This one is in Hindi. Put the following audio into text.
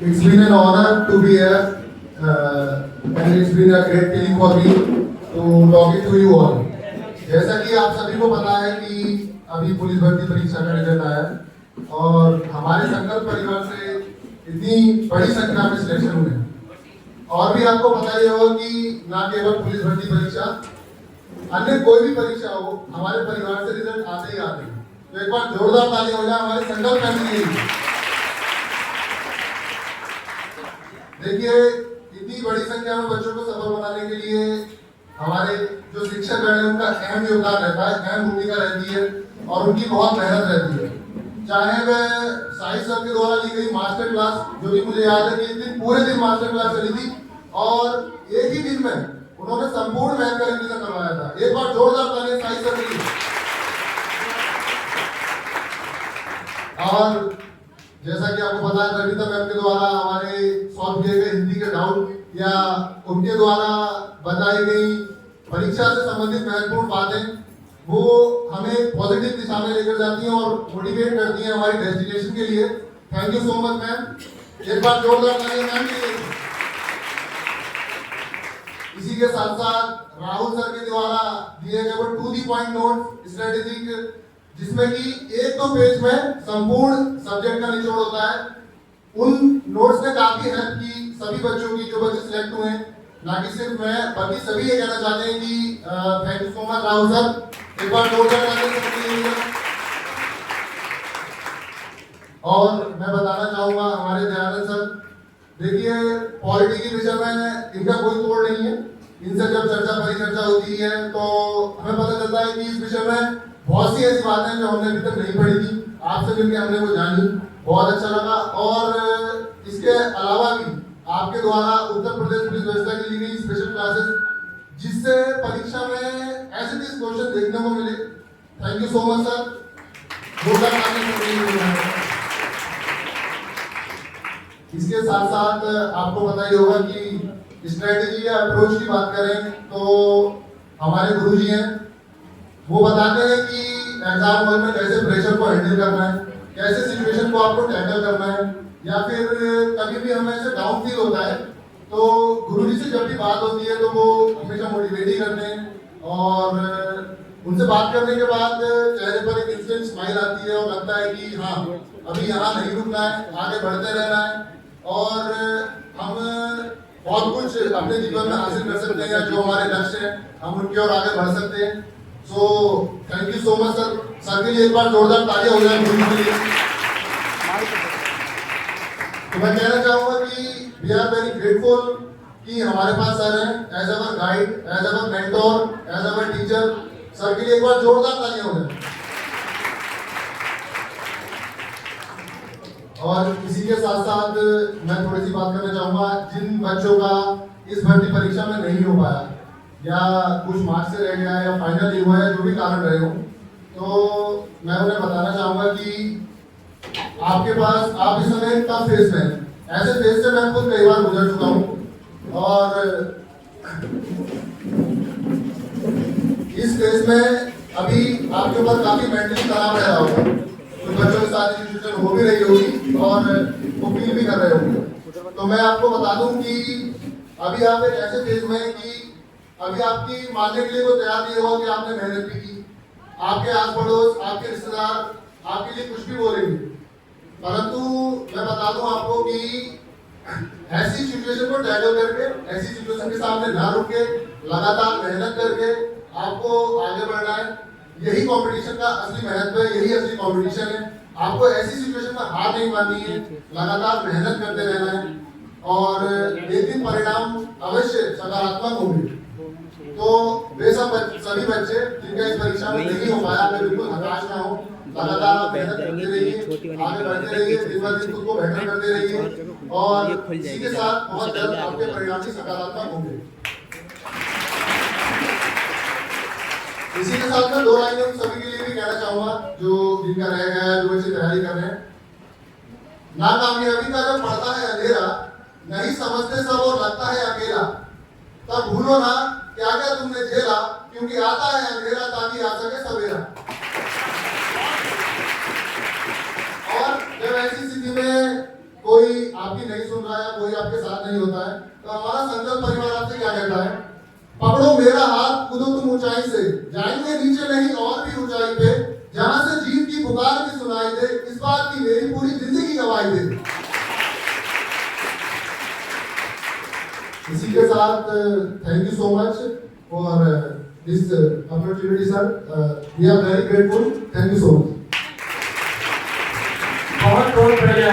It's been an honor to be here, and it's been a great feeling for me to talking to you all. जैसा कि आप सभी को पता है कि अभी पुलिस भर्ती परीक्षा का रिजल्ट आया है और हमारे संकल्प परिवार से इतनी बड़ी संख्या में सिलेक्शन हुए हैं। और भी आपको पता ही होगा कि ना केवल पुलिस भर्ती परीक्षा, अन्य कोई भी परीक्षा हो, हमारे परिवार से रिजल्ट आते ही आते हैं। तो एक बार जोरदार ताली हो जाए हमारे संकल्प फैमिली के लिए। देखिए, इतनी बड़ी संख्या में बच्चों को सफल बनाने के लिए हमारे जो शिक्षक हैं उनका अहम योगदान रहता है, अहम भूमिका रहती है और उनकी बहुत मेहनत रहती है। चाहे वह साहित्य सर के द्वारा ली गई मास्टर क्लास, जो कि मुझे याद है कि एक दिन पूरे दिन मास्टर क्लास चली थी और एक ही दिन में उन्होंने संपूर्ण मैथ का रिवीजन करवाया था। एक बार जोरदार ताली साहित्य सर के लिए। और जैसा कि आपको पता है, कविता मैम के द्वारा हमारे सॉल्व किए गए हिंदी के डाउट या उनके द्वारा बताई गई परीक्षा से संबंधित महत्वपूर्ण बातें, वो हमें पॉजिटिव दिशा में लेकर जाती हैं और मोटिवेट करती हैं हमारी डेस्टिनेशन के लिए। Thank you so much ma'am. एक बार जोरदार ताली मैम के लिए। इसी के साथ साथ राहुल सर के द्वारा दिए गए वो to the point note strategic, जिसमें कि एक दो पेज में संपूर्ण सब्जेक्ट का निचोड़ होता है, उन नोट्स ने काफी हेल्प की सभी बच्चों की, जो बच्चे सिलेक्ट हुए। ना कि सिर्फ मैं, बल्कि सभी ये कहना चाहते हैं कि thank you so much Rahul sir. एक बार जोरदार ताली। और मैं बताना चाहूंगा हमारे दयानंद सर, देखिए पॉलिटी के विषय में इनका कोई तोड़ नहीं है। इनसे जब चर्चा परिचर्चा होती है तो हमें पता चलता है कि इस विषय में बहुत सी ऐसी बातें जो हमने अभी तक नहीं पढ़ी थी, आपसे मिलकर हमने वो जानी, बहुत अच्छा लगा। और इसके अलावा भी आपके द्वारा उत्तर प्रदेश पुलिस व्यवस्था की ली गई स्पेशल क्लासेस, जिससे परीक्षा में ऐसे क्वेश्चन देखने को मिले। Thank you so much sir. इसके साथ साथ आपको पता ही होगा कि स्ट्रेटेजी या अप्रोच की बात करें तो हमारे गुरुजी हैं, वो बताते हैं कि एग्जाम हॉल में कैसे प्रेशर को हैंडल करना है, कैसे सिचुएशन को आपको टैकल करना है, या फिर कभी भी हमें ऐसे डाउन फील होता है तो गुरुजी से जब भी बात होती है तो वो हमेशा मोटिवेट ही करते हैं। और उनसे बात करने के बाद चेहरे पर एक इंस्टेंट स्माइल आती है और लगता है कि हाँ, अभी यहाँ नहीं रुकना है, आगे बढ़ते रहना है और हम बहुत कुछ अपने जीवन में हासिल कर सकते हैं, या जो हमारे लक्ष्य हैं हम उनकी ओर आगे बढ़ सकते हैं। So thank you so much sir. Sir के लिए एक बार जोरदार तालियां हो जाए गुरु के लिए। तो मैं कहना चाहूंगा कि वी आर वेरी ग्रेटफुल कि हमारे पास सर हैं as our guide, as our mentor, as our teacher. Sir के लिए एक बार जोरदार तालियां हो जाए। और इसी के साथ साथ मैं थोड़ी सी बात करना चाहूंगा जिन बच्चों का इस भर्ती परीक्षा में नहीं हो पाया, या कुछ मार्क्स से रह गया, या फाइनल नहीं हुआ है, जो भी कारण रहे हो, तो मैं उन्हें बताना चाहूंगा कि आपके पास, आप इस समय टफ फेज में, ऐसे फेज से मैं खुद कई बार गुजर चुका हूँ और इस फेज में अभी आपके ऊपर काफी मेंटली तनाव रह रहा होगा, तो बच्चों के साथ सिचुएशन हो भी रही होगी और वो फील भी कर रहे होंगे। तो मैं आपको बता दूं कि अभी आप एक ऐसे फेज में हैं कि अभी आपकी मानने के लिए कोई तैयार नहीं होगा कि आपने मेहनत भी की, आपके आस पड़ोस, आपके रिश्तेदार आपके लिए कुछ भी बोलेंगे, परंतु मैं बता दूं आपको कि ऐसी सिचुएशन को टैकल करके, ऐसी सिचुएशन के सामने ना रुक के, लगातार मेहनत करके आपको आगे बढ़ना है। यही कंपटीशन का असली महत्व है, यही असली कंपटीशन है। आपको ऐसी सिचुएशन में हार नहीं माननी है, लगातार मेहनत करते रहना है और एक दिन परिणाम अवश्य सकारात्मक होंगे। तो बेशक सभी बच्चे जिनका इस परीक्षा में नहीं हो पाया, वे बिल्कुल हताश ना हो, लगातार आप मेहनत करते रहिए, आगे बढ़ते रहिए, दिन ब दिन खुद को बेहतर करते रहिए और इसी के साथ बहुत जल्द आपके परिणाम भी सकारात्मक होंगे। इसी के साथ मैं दो लाइनें उन सभी के लिए भी कहना चाहूंगा जो जिनका रह गया है, जो इसे तैयारी कर रहे हैं। नाकामयाबी का जब पड़ता है अंधेरा, नहीं समझते सब और लगता है अकेला, तब भूलो ना क्या क्या तुमने झेला, क्योंकि आता है अंधेरा ताकि आ सके सवेरा। और जब ऐसी स्थिति में कोई आपकी नहीं सुन रहा है, कोई आपके साथ नहीं होता है, तो हमारा संकल्प परिवार आपसे क्या कहता है, पकड़ो मेरा हाथ, कूदो तुम ऊंचाई से, जाएंगे नीचे नहीं और भी ऊंचाई पे, जहां से जीत की पुकार भी सुनाई दे, इस बात की मेरी पूरी जिंदगी गवाही दे। इसी के साथ thank you so much for this opportunity sir, we are very grateful, thank you so much. बहुत बहुत बढ़िया।